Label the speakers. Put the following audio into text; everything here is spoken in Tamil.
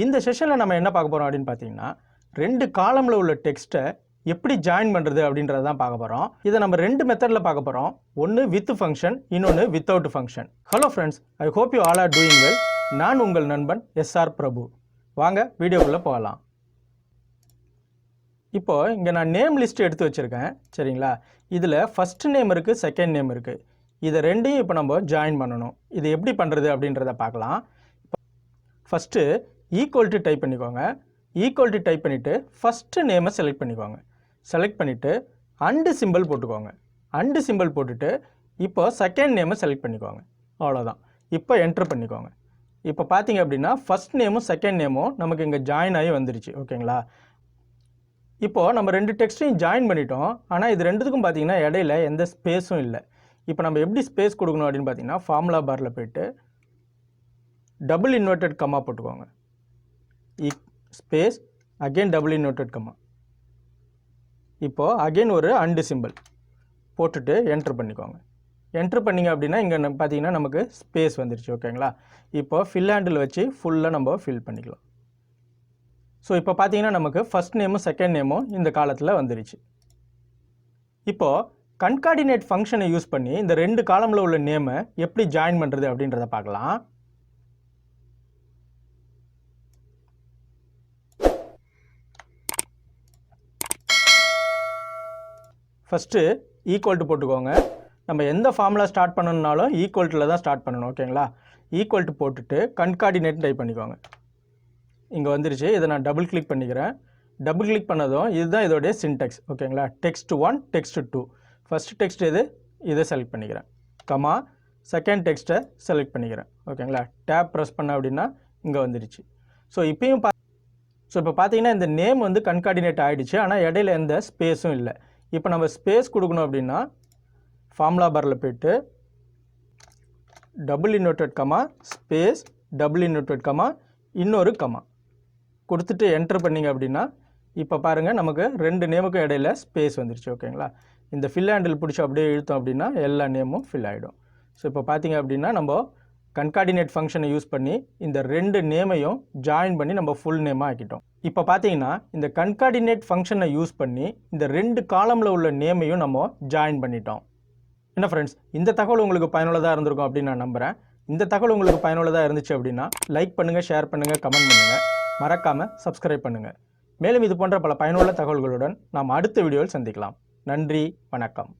Speaker 1: இந்த செஷனில் நம்ம என்ன பார்க்க போகிறோம் அப்படின்னு பார்த்தீங்கன்னா, 2 காலமில் உள்ள டெக்ஸ்ட்டை எப்படி ஜாயின் பண்ணுறது அப்படின்றத தான் பார்க்க போகிறோம். இதை நம்ம 2 மெத்தடில் பார்க்க போகிறோம். ஒன்று வித் ஃபங்க்ஷன், இன்னொன்று without function. Hello friends, I hope you all are doing well. நான் உங்கள் நண்பன் SR பிரபு. வாங்க வீடியோக்குள்ளே போகலாம். இப்போது இங்கே நான் நேம் லிஸ்ட் எடுத்து வச்சுருக்கேன், சரிங்களா? இதில் ஃபஸ்ட் நேம் இருக்குது, செகண்ட் நேம் இருக்குது. இதை ரெண்டையும் இப்போ நம்ம ஜாயின் பண்ணணும். இது எப்படி பண்ணுறது அப்படின்றத பார்க்கலாம். ஃபஸ்ட்டு ஈக்குவல் டு டைப் பண்ணிக்கோங்க. ஈக்குவல் டு டைப் பண்ணிவிட்டு ஃபஸ்ட்டு நேமை செலக்ட் பண்ணிக்கோங்க. செலக்ட் பண்ணிவிட்டு அண்டு சிம்பிள் போட்டுக்கோங்க. அண்டு சிம்பிள் போட்டுட்டு இப்போ செகண்ட் நேமை செலக்ட் பண்ணிக்கோங்க. அவ்வளோதான். இப்போ என்ட்ரு பண்ணிக்கோங்க. இப்போ பார்த்தீங்க அப்படின்னா ஃபஸ்ட் நேமும் செகண்ட் நேமும் நமக்கு இங்கே ஜாயின் ஆகி வந்துருச்சு. ஓகேங்களா? இப்போது நம்ம 2 டெக்ஸ்ட்டையும் ஜாயின் பண்ணிட்டோம். ஆனால் இது ரெண்டுத்துக்கும் பார்த்தீங்கன்னா இடையில எந்த ஸ்பேஸும் இல்லை. இப்போ நம்ம எப்படி ஸ்பேஸ் கொடுக்கணும் அப்படின்னு பார்த்தீங்கன்னா, ஃபார்முலா பாரில் போய்ட்டு டபுள் இன்வெர்டட் கம்மா போட்டுக்கோங்க. ஸ்பேஸ் அகெயின் டபுள் இன்வெர்டட் கம்மா. இப்போது அகெயின் ஒரு அண்டு சிம்பிள் போட்டுட்டு என்ட்ரு பண்ணிக்கோங்க. என்ட்ரு பண்ணிங்க அப்படின்னா இங்கே பார்த்தீங்கன்னா நமக்கு ஸ்பேஸ் வந்துருச்சு. ஓகேங்களா? இப்போ ஃபில் ஹேண்டில் வச்சு ஃபுல்லாக நம்ம ஃபில் பண்ணிக்கலாம். ஸோ இப்போ பார்த்தீங்கன்னா நமக்கு ஃபஸ்ட் நேமும் செகண்ட் நேமும் இந்த காலத்தில் வந்துருச்சு. இப்போது கன்கார்டினேட் ஃபங்க்ஷனை யூஸ் பண்ணி இந்த 2 காலமில் உள்ள நேமை எப்படி ஜாயின் பண்ணுறது அப்படின்றத பார்க்கலாம். ஃபஸ்ட்டு ஈக்குவல் டு போட்டுக்கோங்க. நம்ம எந்த ஃபார்முலா ஸ்டார்ட் பண்ணணுன்னாலும் ஈக்குவல்ட்டில் தான் ஸ்டார்ட் பண்ணணும். ஓகேங்களா? ஈக்குவல் டு போட்டுட்டு கன்கார்டினேட் டைப் பண்ணிக்கோங்க. இங்கே வந்துருச்சு. இதை நான் டபுள் கிளிக் பண்ணிக்கிறேன். டபுள் கிளிக் பண்ணதும் இதுதான் இதோடைய சின்டெக்ஸ். ஓகேங்களா? Text 1, text 2. ஃபஸ்ட்டு டெக்ஸ்ட் இதை செலக்ட் பண்ணிக்கிறேன். கமா செகண்ட் டெக்ஸ்ட்டை செலக்ட் பண்ணிக்கிறேன். ஓகேங்களா? டேப் ப்ரெஸ் பண்ண அப்படின்னா இங்கே வந்துருச்சு. ஸோ இப்போ பார்த்தீங்கன்னா இந்த நேம் வந்து கன்கார்டினேட் ஆகிடுச்சு. ஆனால் இடையில எந்த ஸ்பேஸும் இல்லை. இப்போ நம்ம ஸ்பேஸ் கொடுக்கணும் அப்படின்னா ஃபார்முலா பாரில் போய்ட்டு double inverted comma space double inverted comma இன்னொரு கமா கொடுத்துட்டு என்ட்ரு பண்ணிங்க அப்படின்னா இப்போ பாருங்கள் நமக்கு 2 நேமுக்கும் இடையில ஸ்பேஸ் வந்துருச்சு. ஓகேங்களா? இந்த ஃபில் ஹேண்டில் பிடிச்சி அப்படியே இழுத்தோம் அப்படின்னா எல்லா நேமும் ஃபில் ஆகிடும். ஸோ இப்போ பார்த்தீங்க அப்படின்னா நம்ம கன்கார்டினேட் ஃபங்க்ஷனை யூஸ் பண்ணி இந்த 2 நேமையும் ஜாயின் பண்ணி நம்ம ஃபுல் நேமாக ஆக்கிட்டோம். இப்போ பார்த்தீங்கன்னா இந்த கன்கார்டினேட் ஃபங்க்ஷனை யூஸ் பண்ணி இந்த 2 காலமில் உள்ள நேமையும் நம்ம ஜாயின் பண்ணிட்டோம். என்ன ஃப்ரெண்ட்ஸ், இந்த தகவல் உங்களுக்கு பயனுள்ளதாக இருந்திருக்கும் அப்படின்னு நான் நம்புகிறேன். இந்த தகவல் உங்களுக்கு பயனுள்ளதாக இருந்துச்சு அப்படின்னா லைக் பண்ணுங்கள், ஷேர் பண்ணுங்கள், கமெண்ட் பண்ணுங்கள். மறக்காமல் சப்ஸ்கிரைப் பண்ணுங்கள். மேலும் இது போன்ற பல பயனுள்ள தகவல்களுடன் நாம் அடுத்த வீடியோவில் சந்திக்கலாம். நன்றி, வணக்கம்.